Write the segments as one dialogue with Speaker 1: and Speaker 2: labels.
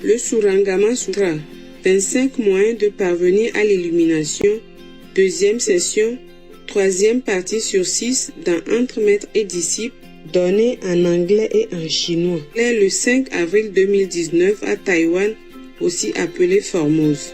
Speaker 1: Le Surangama Sutra, 25 moyens de parvenir à l'illumination, deuxième session, troisième partie sur 6 dans Entre maître et disciple, donné en anglais et en chinois. Le 5 avril 2019 à Taïwan, aussi appelé Formose.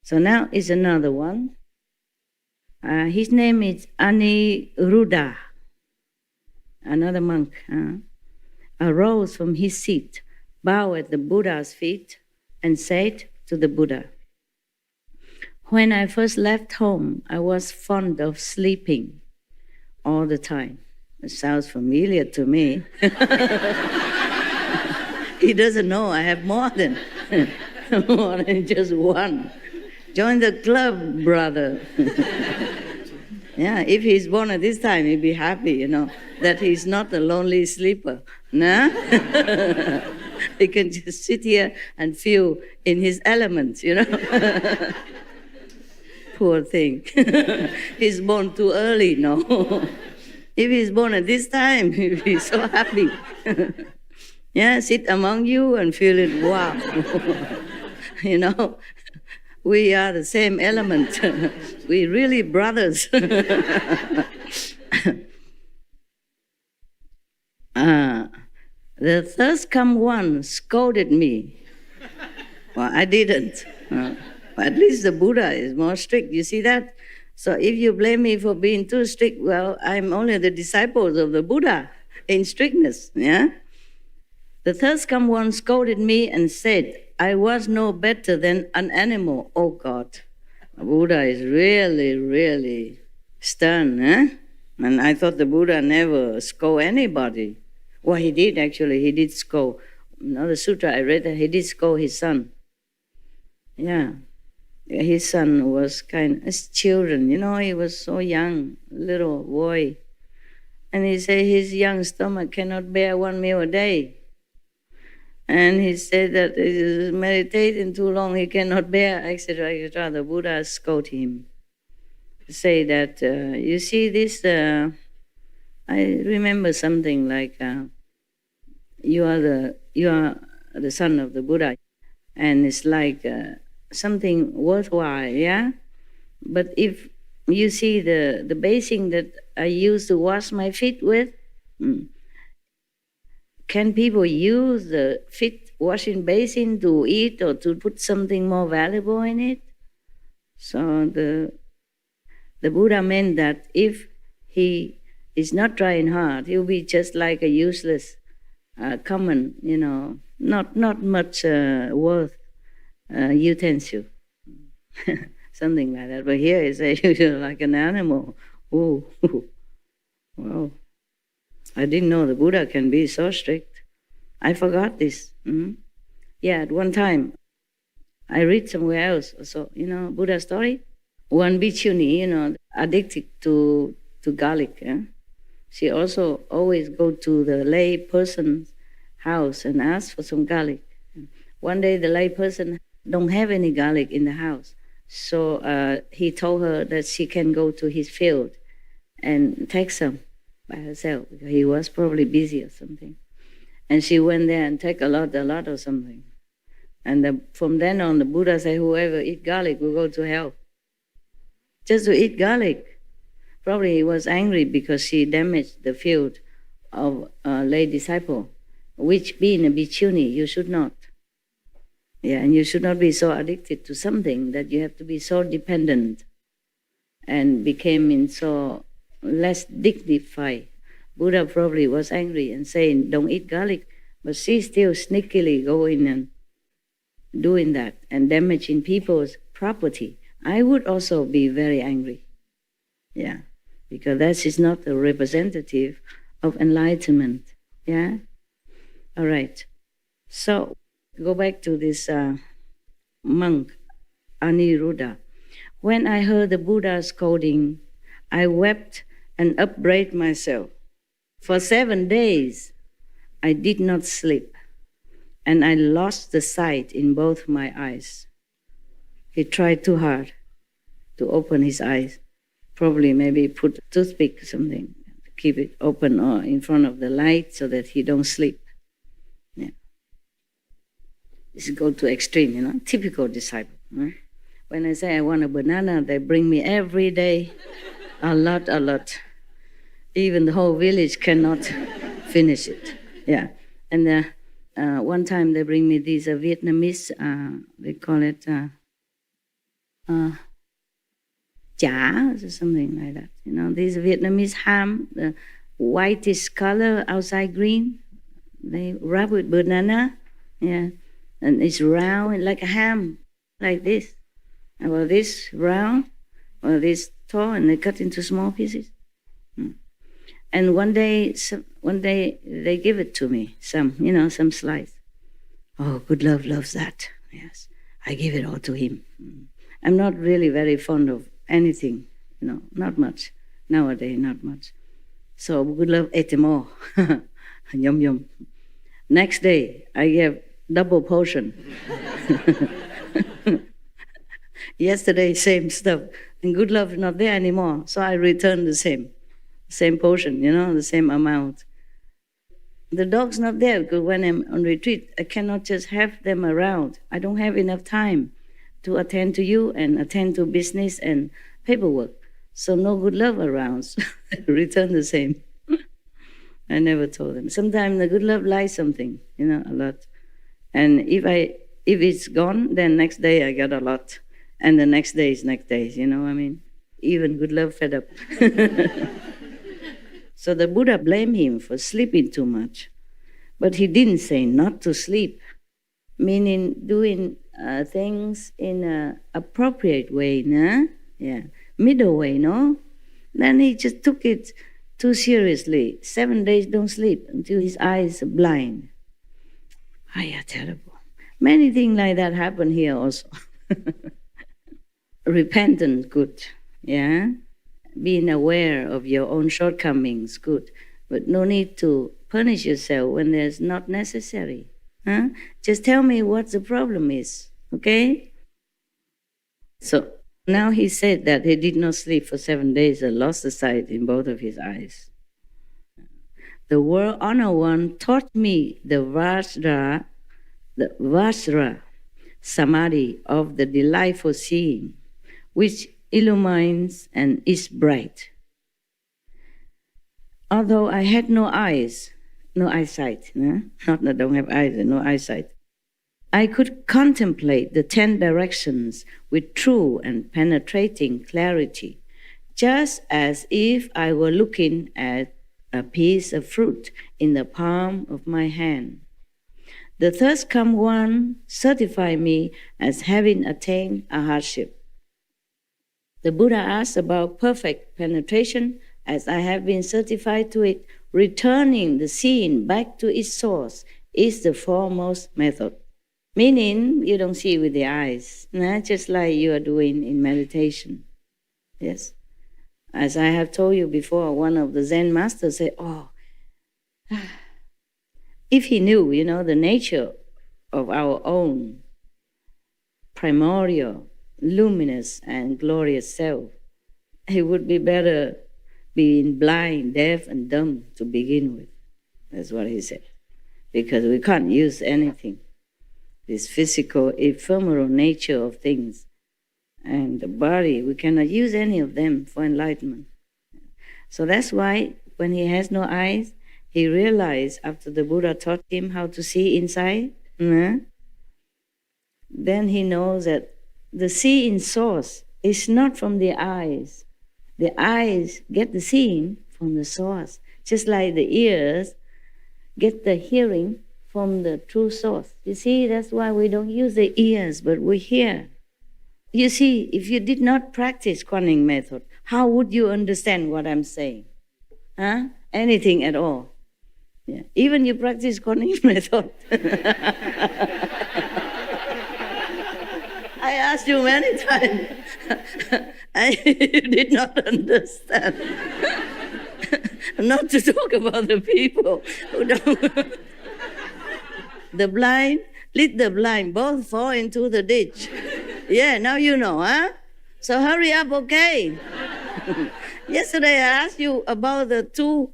Speaker 2: So now is another one. His name is Aniruddha, another monk. Arose from his seat, bowed at the Buddha's feet, and said to the Buddha, "When I first left home, I was fond of sleeping all the time." It sounds familiar to me. He doesn't know I have more than just one. Join the club, brother. Yeah, if he's born at this time, he'd be happy, that he's not a lonely sleeper. Nah? He can just sit here and feel in his element, Poor thing. He's born too early, no. If he's born at this time, he'd be so happy. Yeah, sit among you and feel it, wow. We are the same element. We really brothers. The thirst-come one scolded me. Well, I didn't. But at least the Buddha is more strict. You see that? So if you blame me for being too strict, well, I'm only the disciples of the Buddha in strictness. Yeah. The thirst-come one scolded me and said, "I was no better than an animal, oh God." Buddha is really, really stern, And I thought the Buddha never scold anybody. Well, he did actually. He did scold. The sutra I read, he did scold his son. Yeah. His son was as children, he was so young, little boy. And he said his young stomach cannot bear one meal a day. And he said that he is meditating too long, he cannot bear, etc., etc. The Buddha scolded him. Say that, you see this, I remember something like, you are the son of the Buddha, and it's like something worthwhile, yeah? But if you see the basin that I used to wash my feet with, can people use the feet washing basin to eat or to put something more valuable in it? So the Buddha meant that if he is not trying hard, he'll be just like a useless, common, not much worth utensil. Something like that. But here he says you're like an animal. Ooh. Wow. I didn't know the Buddha can be so strict. I forgot this. Yeah, at one time, I read somewhere else. So, Buddha story. One bhikkhuni, addicted to garlic. She also always go to the lay person's house and ask for some garlic. One day the lay person don't have any garlic in the house. So he told her that she can go to his field and take some by herself, because he was probably busy or something. And she went there and take a lot or something. And from then on, the Buddha said, whoever eat garlic will go to hell. Just to eat garlic. Probably he was angry because she damaged the field of a lay disciple, which being a bhikkhuni, you should not. Yeah, and you should not be so addicted to something that you have to be so dependent and became so less dignified. Buddha probably was angry and saying, don't eat garlic, but she still sneakily going and doing that and damaging people's property. I would also be very angry. Yeah, because that is not a representative of enlightenment. Yeah? All right. So, go back to this monk, Aniruddha. When I heard the Buddha scolding, I wept and upbraided myself. For 7 days, I did not sleep, and I lost the sight in both my eyes. He tried too hard to open his eyes. Probably maybe put a toothpick or something to keep it open or in front of the light so that he don't sleep. Yeah. This go to extreme, typical disciple. Right? When I say I want a banana, they bring me every day a lot. Even the whole village cannot finish it. Yeah. And one time they bring me these Vietnamese, they call it chả or something like that. These Vietnamese ham, the whitish color, outside green, they wrap with banana, yeah, and it's round like a ham, like this. Well, this round, or this tall, and they cut into small pieces. And one day they give it to me, some slice. Oh, Good Love loves that. Yes, I give it all to him. I'm not really very fond of anything, not much. Nowadays, not much. So Good Love ate them all. Yum, yum. Next day, I gave double portion. Yesterday, same stuff. And Good Love is not there anymore, so I returned the same portion, the same amount. The dog's not there because when I'm on retreat, I cannot just have them around. I don't have enough time to attend to you and attend to business and paperwork. So no Good Love around. So I return the same. I never told them. Sometimes the Good Love likes something, a lot. And if it's gone, then next day I get a lot. And the next day is next day, Even Good Love fed up. So the Buddha blamed him for sleeping too much. But he didn't say not to sleep, meaning doing things in an appropriate way, no? Yeah, middle way, no? Then he just took it too seriously. 7 days don't sleep until his eyes are blind. Yeah, terrible. Many things like that happen here also. Repentance, good, yeah? Being aware of your own shortcomings, good. But no need to punish yourself when there's not necessary. Huh? Just tell me what the problem is, okay? So now he said that he did not sleep for 7 days and lost the sight in both of his eyes. The World Honor One taught me the Vajra Samadhi of the delightful seeing, which illumines and is bright. Although I had no eyesight, not that I don't have eyes, no eyesight, I could contemplate the 10 directions with true and penetrating clarity, just as if I were looking at a piece of fruit in the palm of my hand. The thirst come one certified me as having attained a hardship. The Buddha asked about perfect penetration, as I have been certified to it. Returning the seeing back to its source is the foremost method. Meaning, you don't see with the eyes, just like you are doing in meditation. Yes. As I have told you before, one of the Zen masters said, if he knew, the nature of our own primordial, luminous and glorious self, he would be better being blind, deaf, and dumb to begin with. That's what he said. Because we can't use anything. This physical, ephemeral nature of things and the body, we cannot use any of them for enlightenment. So that's why when he has no eyes, he realized after the Buddha taught him how to see inside, then he knows that the seeing source is not from the eyes. The eyes get the seeing from the source, just like the ears get the hearing from the true source. You see, that's why we don't use the ears, but we hear. You see, if you did not practice Kuan method, how would you understand what I'm saying? Anything at all. Yeah. Even you practice Kuan method. I asked you many times, and you did not understand. Not to talk about the people who don't. The blind, lead the blind, both fall into the ditch. Yeah, now you know, huh? So hurry up, okay? Yesterday I asked you about the two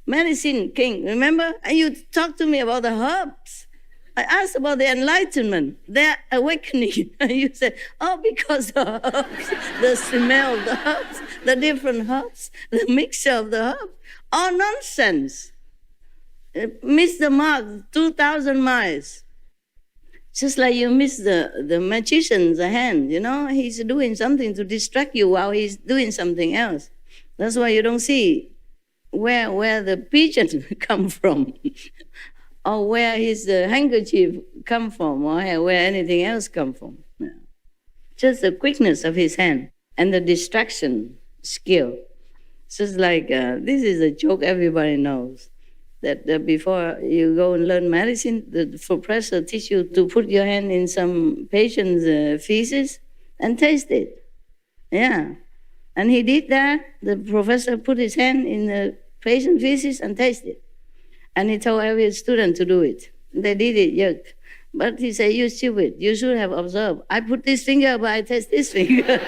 Speaker 2: medicine king, remember? And you talked to me about the herbs. I asked about the enlightenment, their awakening. And you said, oh, because the herbs, the smell of the herbs, the different herbs, the mixture of the herbs, all nonsense. Miss the mark 2,000 miles. Just like you miss the magician's hand, he's doing something to distract you while he's doing something else. That's why you don't see where the pigeon come from, or where his handkerchief come from, or where anything else come from. Yeah. Just the quickness of his hand and the distraction skill. Just like, this is a joke everybody knows, that before you go and learn medicine, the professor teach you to put your hand in some patient's feces and taste it. Yeah. And he did that. The professor put his hand in the patient's feces and tasted it. And he told every student to do it. They did it, yuck. But he said, you stupid, you should have observed. I put this finger, but I taste this finger.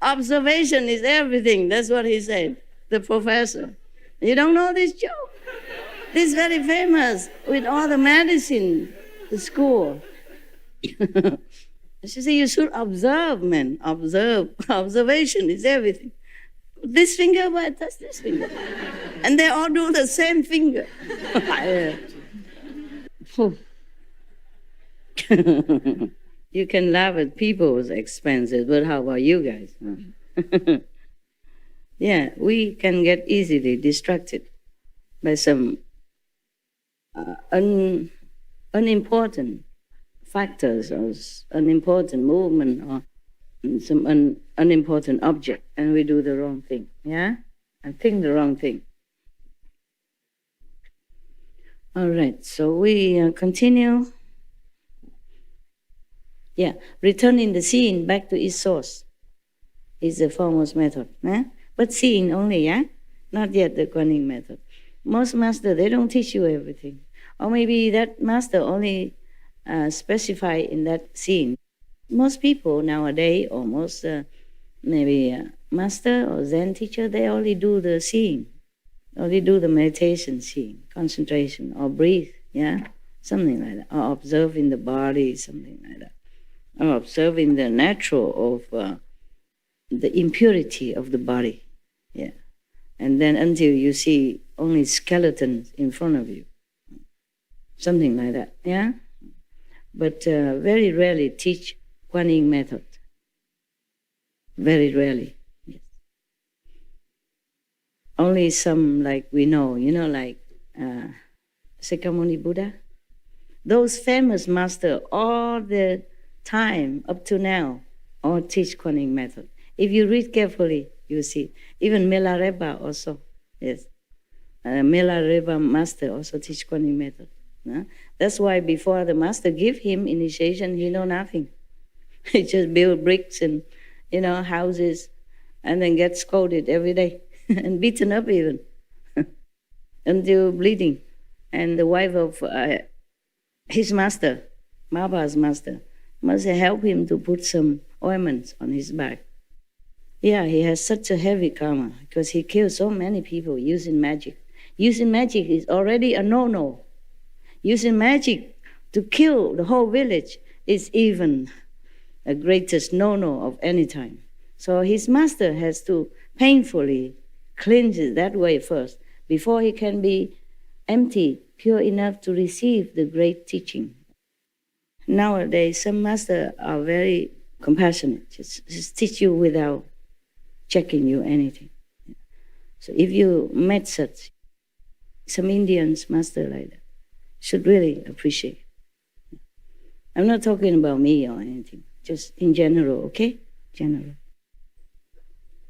Speaker 2: Observation is everything. That's what he said, the professor. You don't know this joke? This is very famous with all the medicine, the school. She said, you should observe, man. Observe. Observation is everything. This finger, but I touch this finger. And they all do the same finger. You can laugh at people's expenses, but how about you guys? Yeah, we can get easily distracted by some unimportant factors or unimportant movement or some unimportant object, and we do the wrong thing, yeah? And think the wrong thing. All right, so we continue. Yeah, returning the seeing back to its source is the foremost method. But seeing only, yeah? Not yet the Kuan Yin method. Most masters, they don't teach you everything. Or maybe that master only specify in that seeing. Most people nowadays, or most master or Zen teacher, they only do the seeing. Only do the meditation seeing, concentration, or breathe, yeah? Something like that. Or observing the body, something like that. Or observing the natural of the impurity of the body. Yeah. And then until you see only skeletons in front of you. Something like that, yeah? But very rarely teach Kuan Yin method. Very rarely, yes. Only some like we know, like Sakyamuni Buddha. Those famous masters all the time up to now all teach Kuan Yin method. If you read carefully, you see. Even Milarepa also, yes. Milarepa master also teach Kuan Yin method. That's why before the master give him initiation, he know nothing. He just build bricks and, houses, and then get scolded every day and beaten up even until bleeding. And the wife of his master, Maba's master, must help him to put some ointments on his back. Yeah, he has such a heavy karma because he killed so many people using magic. Using magic is already a no-no. Using magic to kill the whole village is even the greatest no-no of any time. So his master has to painfully cleanse it that way first before he can be empty, pure enough to receive the great teaching. Nowadays, some masters are very compassionate, just teach you without checking you anything. So if you met such, some Indians master like that, should really appreciate. I'm not talking about me or anything, just in general, okay? General.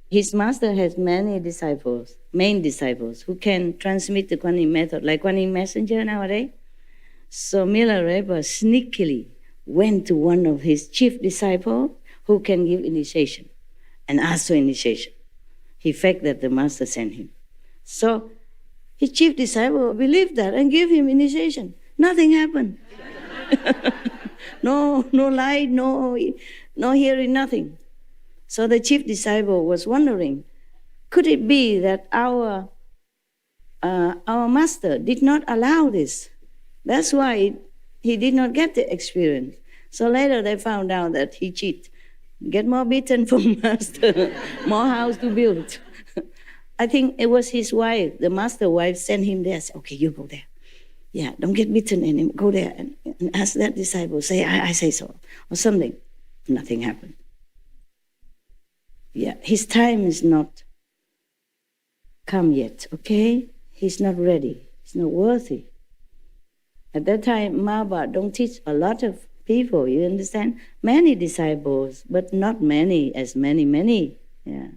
Speaker 2: His master has many disciples, main disciples, who can transmit the Kuan Yin method, like Kuan Yin messenger nowadays. So Milarepa sneakily went to one of his chief disciples who can give initiation and asked for initiation. He faked that the master sent him. So his chief disciple believed that and gave him initiation. Nothing happened. No light, no hearing, nothing. So the chief disciple was wondering, could it be that our master did not allow this? That's why he did not get the experience. So later they found out that he cheated. Get more beaten from master, more house to build. I think it was his wife, the master wife, sent him there. Said, okay, you go there. Yeah, don't get beaten anymore. Go there and ask that disciple, say, I say so, or something. Nothing happened. Yeah, his time is not come yet, okay? He's not ready. He's not worthy. At that time, Mahabharata don't teach a lot of people, you understand? Many disciples, but not many as many. Yeah.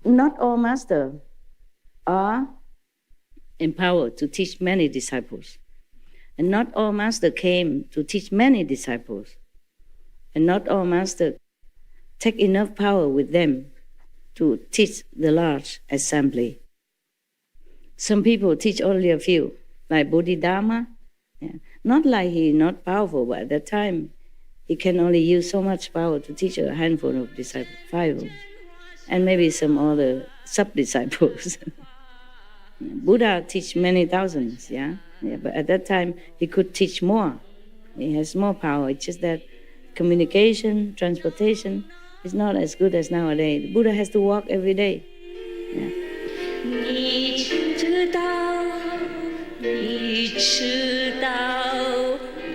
Speaker 2: Not all masters are empowered to teach many disciples. And not all masters came to teach many disciples. And not all masters take enough power with them to teach the large assembly. Some people teach only a few, like Bodhidharma. Yeah. Not like he's not powerful, but at that time, he can only use so much power to teach a handful of disciples, 5, and maybe some other sub-disciples. Buddha teach many thousands, yeah, but at that time, he could teach more. He has more power. It's just that communication, transportation is not as good as nowadays. The Buddha has to walk every day. Yeah.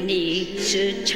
Speaker 2: 你知道，